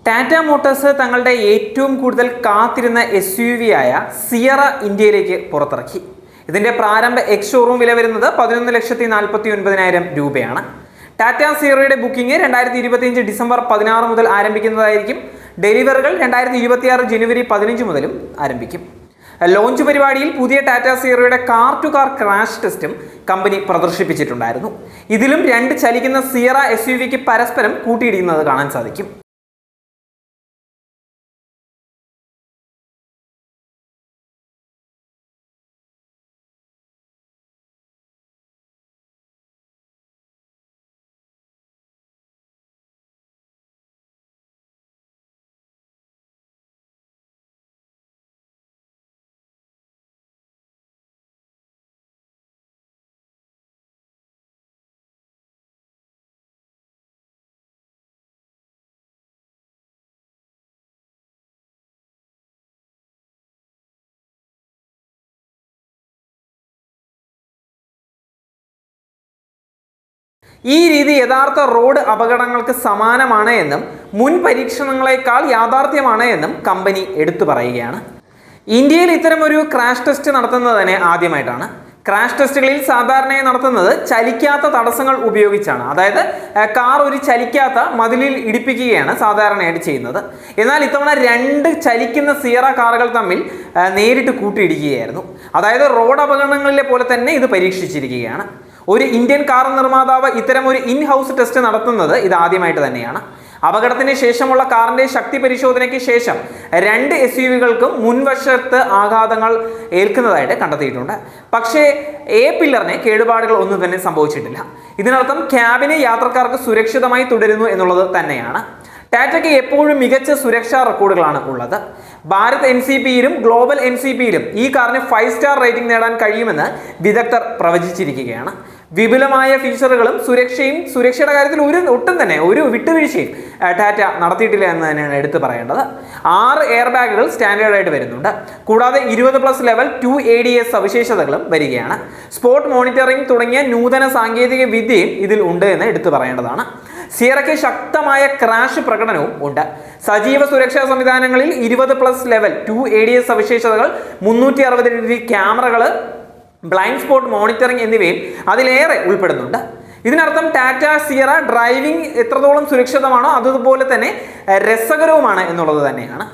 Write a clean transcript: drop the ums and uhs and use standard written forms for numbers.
Tata Motors തങ്ങളുടെ ഏറ്റവും കൂടുതൽ കാത്തിരുന്ന SUV ആയ സിയറ ഇന്ത്യയിലേക്ക് പുറത്തിറക്കി. ഇതിന്റെ പ്രാരംഭ എക്സ് ഷോറൂം വില വരുന്നത് 11,49,000 രൂപയാണ്. ടാറ്റ സിയറയുടെ ബുക്കിംഗ് 2025 ഡിസംബർ 16 മുതൽ ആരംഭിക്കുന്നതായിരിക്കും. ഡെലിവറികൾ 2026 ജനുവരി 15 മുതലും ആരംഭിക്കും. ലോഞ്ച് പരിപാടിയിൽ പുതിയ ടാറ്റ സിയറയുടെ കാർ ടു കാർ ക്രാഷ് ടെസ്റ്റും കമ്പനി പ്രദർശിപ്പിച്ചിട്ടുണ്ടായിരുന്നു. ഇതിലും രണ്ട് ചലിക്കുന്ന സിയറ SUVക്ക് പരസ്പരം കൂട്ടിയിടിക്കുന്നത് കാണാൻ സാധിക്കും. ഈ രീതി യഥാർത്ഥ റോഡ് അപകടങ്ങൾക്ക് സമാനമാണ് എന്നും മുൻ പരീക്ഷണങ്ങളെക്കാൾ യാഥാർത്ഥ്യമാണ് എന്നും കമ്പനി എടുത്തു പറയുകയാണ്. ഇന്ത്യയിൽ ഇത്തരമൊരു ക്രാഷ് ടെസ്റ്റ് നടത്തുന്നത് തന്നെ ആദ്യമായിട്ടാണ്. ക്രാഷ് ടെസ്റ്റുകളിൽ സാധാരണയായി നടത്തുന്നത് ചലിക്കാത്ത തടസ്സങ്ങൾ ഉപയോഗിച്ചാണ്. അതായത് കാർ ഒരു ചലിക്കാത്ത മതിലിൽ ഇടിപ്പിക്കുകയാണ് സാധാരണയായിട്ട് ചെയ്യുന്നത്. എന്നാൽ ഇത്തവണ രണ്ട് ചലിക്കുന്ന സിയറ കാറുകൾ തമ്മിൽ നേരിട്ട് കൂട്ടിയിടിക്കുകയായിരുന്നു. അതായത് റോഡ് അപകടങ്ങളിലെ പോലെ തന്നെ ഇത് പരീക്ഷിച്ചിരിക്കുകയാണ്. ഒരു ഇന്ത്യൻ കാർ നിർമ്മാതാവ് ഇത്തരം ഒരു ഇൻ ഹൗസ് ടെസ്റ്റ് നടത്തുന്നത് ഇത് ആദ്യമായിട്ട് തന്നെയാണ്. അപകടത്തിന് ശേഷമുള്ള കാറിന്റെ ശക്തി പരിശോധനയ്ക്ക് ശേഷം രണ്ട് SUVകൾക്കും മുൻവശത്ത് ആഘാതങ്ങൾ ഏൽക്കുന്നതായിട്ട് കണ്ടെത്തിയിട്ടുണ്ട്. പക്ഷേ പില്ലറിന് കേടുപാടുകൾ ഒന്നും തന്നെ സംഭവിച്ചിട്ടില്ല. ഇതിനർത്ഥം ക്യാബിന് യാത്രക്കാർക്ക് സുരക്ഷിതമായി തുടരുന്നു എന്നുള്ളത് തന്നെയാണ്. ടാറ്റയ്ക്ക് എപ്പോഴും മികച്ച സുരക്ഷാ റെക്കോർഡുകളാണ് ഉള്ളത്. ഭാരത് NCPയിലും ഗ്ലോബൽ NCPയിലും ഈ കാറിന് 5 സ്റ്റാർ റേറ്റിംഗ് നേടാൻ കഴിയുമെന്ന് വിദഗ്ധർ പ്രവചിച്ചിരിക്കുകയാണ്. വിപുലമായ ഫീച്ചറുകളും സുരക്ഷയുടെ കാര്യത്തിൽ ഒട്ടും തന്നെ ഒരു വിട്ടുവീഴ്ചയും ടാറ്റ നടത്തിയിട്ടില്ല എന്ന് തന്നെയാണ് എടുത്തു പറയേണ്ടത്. 6 എയർ ബാഗുകൾ സ്റ്റാൻഡേർഡായിട്ട് വരുന്നുണ്ട്. കൂടാതെ 20+ ലെവൽ 2 ADS സവിശേഷതകളും വരികയാണ്. സ്പോട്ട് മോണിറ്ററിംഗ് തുടങ്ങിയ നൂതന സാങ്കേതിക വിദ്യയും ഇതിൽ ഉണ്ട് എന്ന് എടുത്തു പറയേണ്ടതാണ്. സിയറയ്ക്ക് ശക്തമായ ക്രാഷ് പ്രകടനവും ഉണ്ട്. സജീവ സുരക്ഷാ സംവിധാനങ്ങളിൽ 20+ ലെവൽ 2 ADS സവിശേഷതകൾ, 360 ഡിഗ്രി ക്യാമറകൾ, ബ്ലൈൻഡ് സ്പോട്ട് മോണിറ്ററിംഗ് എന്നിവയും അതിലേറെ ഉൾപ്പെടുന്നുണ്ട്. ഇതിനർത്ഥം ടാറ്റ സിയറ ഡ്രൈവിംഗ് എത്രത്തോളം സുരക്ഷിതമാണോ അതുപോലെ തന്നെ രസകരവുമാണ് എന്നുള്ളത് തന്നെയാണ്.